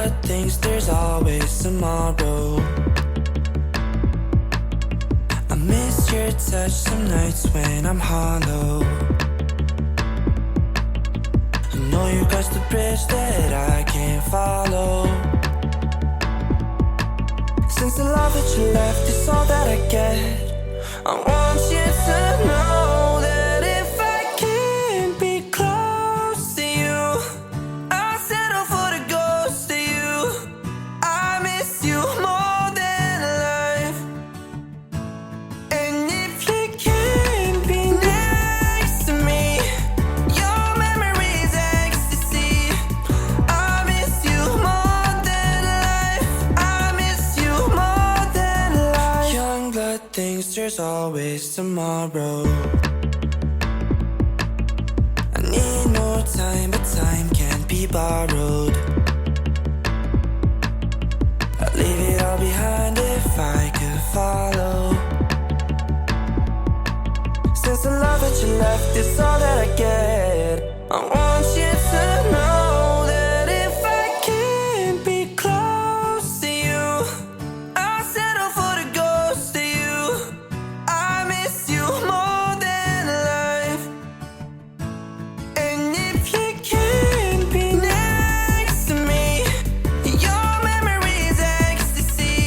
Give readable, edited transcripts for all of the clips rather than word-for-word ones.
blood thinks there's always tomorrow. I miss your touch some nights when I'm hollow. I know you crossed the bridge that I can't follow. Since the love that you left is all that I get, I want you to know that if I can't be close to you, I'll settle for the ghost of you. I miss you more than life. And if you can't be next to me, your memory's ecstasy. I miss you more than life. I miss you more than life. Young blood thinks there's always tomorrow. I need more time, but time can't be borrowed. I'd leave it all behind if I could follow. Since the love that you left is all that I get, I want you to know that if I can't be close to you, I'll settle for the ghost of you. I miss you more than life. And if you can't be next to me, your memory's ecstasy.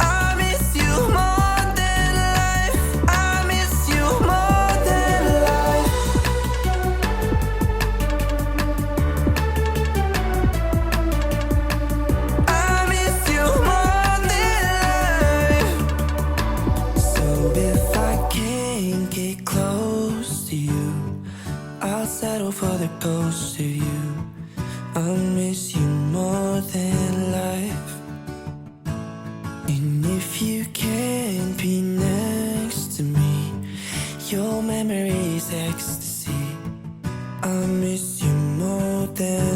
I miss you more than life. I miss you more than life. I miss you more than life. So if I can't get close to you, I'll settle for the ghost of you. I miss you more than life. And if you can't be next to me, your memory's ecstasy. I miss you more than